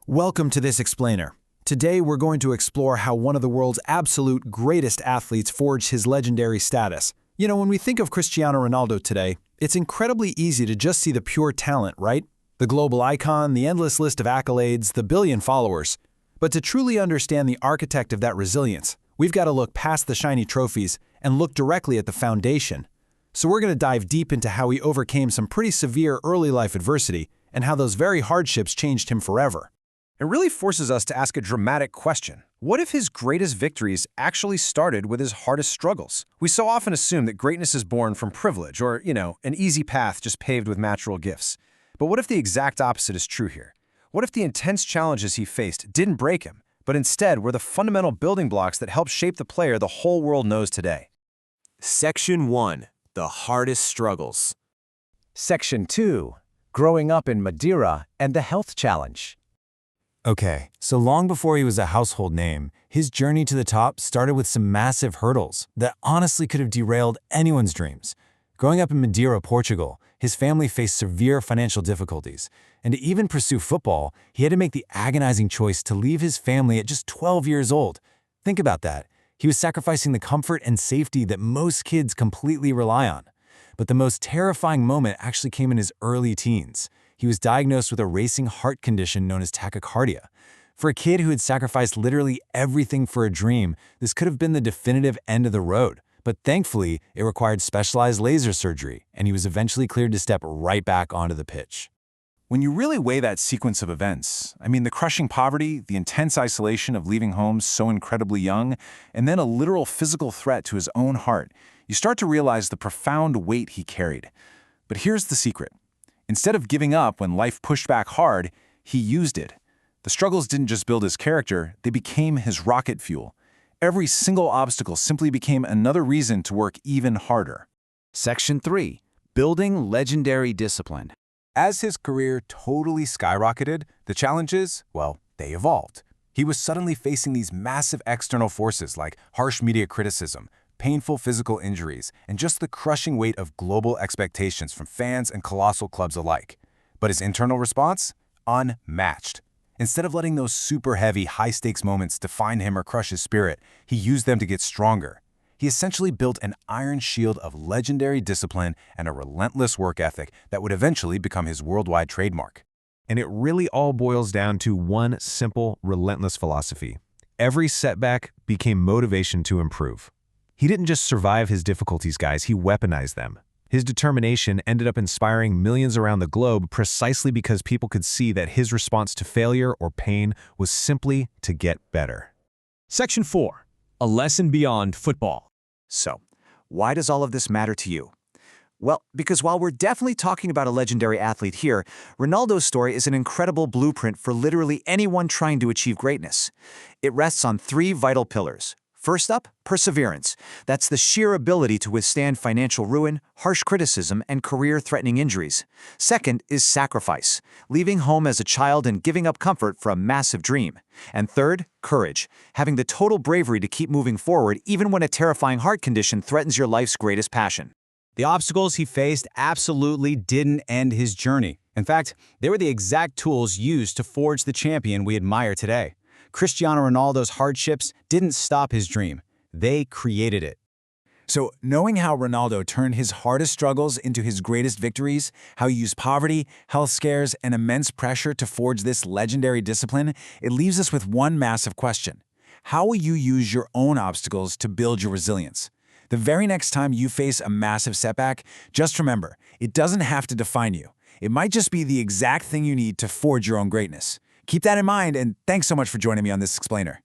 Welcome to this explainer. Today we're going to explore how one of the world's absolute greatest athletes forged his legendary status. You know, when we think of Cristiano Ronaldo today, it's incredibly easy to just see the pure talent, right? The global icon, the endless list of accolades, the billion followers. But to truly understand the architect of that resilience, we've got to look past the shiny trophies and look directly at the foundation. So we're going to dive deep into how he overcame some pretty severe early life adversity and how those very hardships changed him forever. It really forces us to ask a dramatic question. What if his greatest victories actually started with his hardest struggles? We so often assume that greatness is born from privilege or, an easy path just paved with natural gifts. But what if the exact opposite is true here? What if the intense challenges he faced didn't break him, but instead were the fundamental building blocks that helped shape the player the whole world knows today? Section 1. The hardest struggles. Section 2. Growing up in Madeira and the health challenge. Okay, so long before he was a household name, his journey to the top started with some massive hurdles that honestly could have derailed anyone's dreams. Growing up in Madeira, Portugal, his family faced severe financial difficulties, and to even pursue football, he had to make the agonizing choice to leave his family at just 12 years old. Think about that. He was sacrificing the comfort and safety that most kids completely rely on. But the most terrifying moment actually came in his early teens. He was diagnosed with a racing heart condition known as tachycardia. For a kid who had sacrificed literally everything for a dream, this could have been the definitive end of the road. But thankfully, it required specialized laser surgery, and he was eventually cleared to step right back onto the pitch. When you really weigh that sequence of events, the crushing poverty, the intense isolation of leaving home so incredibly young, and then a literal physical threat to his own heart, you start to realize the profound weight he carried. But here's the secret. Instead of giving up when life pushed back hard, he used it. The struggles didn't just build his character, they became his rocket fuel. Every single obstacle simply became another reason to work even harder. Section 3. Building legendary discipline. As his career totally skyrocketed, the challenges, they evolved. He was suddenly facing these massive external forces like harsh media criticism, painful physical injuries, and just the crushing weight of global expectations from fans and colossal clubs alike. But his internal response? Unmatched. Instead of letting those super heavy, high-stakes moments define him or crush his spirit, he used them to get stronger. He essentially built an iron shield of legendary discipline and a relentless work ethic that would eventually become his worldwide trademark. And it really all boils down to one simple, relentless philosophy. Every setback became motivation to improve. He didn't just survive his difficulties, guys, he weaponized them. His determination ended up inspiring millions around the globe precisely because people could see that his response to failure or pain was simply to get better. Section 4. A lesson beyond football. So, why does all of this matter to you? Well, because while we're definitely talking about a legendary athlete here, Ronaldo's story is an incredible blueprint for literally anyone trying to achieve greatness. It rests on 3 vital pillars. First up, perseverance. That's the sheer ability to withstand financial ruin, harsh criticism, and career-threatening injuries. Second is sacrifice, leaving home as a child and giving up comfort for a massive dream. And third, courage, having the total bravery to keep moving forward even when a terrifying heart condition threatens your life's greatest passion. The obstacles he faced absolutely didn't end his journey. In fact, they were the exact tools used to forge the champion we admire today. Cristiano Ronaldo's hardships didn't stop his dream. They created it. So, knowing how Ronaldo turned his hardest struggles into his greatest victories, how he used poverty, health scares, and immense pressure to forge this legendary discipline, it leaves us with one massive question. How will you use your own obstacles to build your resilience? The very next time you face a massive setback, just remember, it doesn't have to define you. It might just be the exact thing you need to forge your own greatness. Keep that in mind, and thanks so much for joining me on this explainer.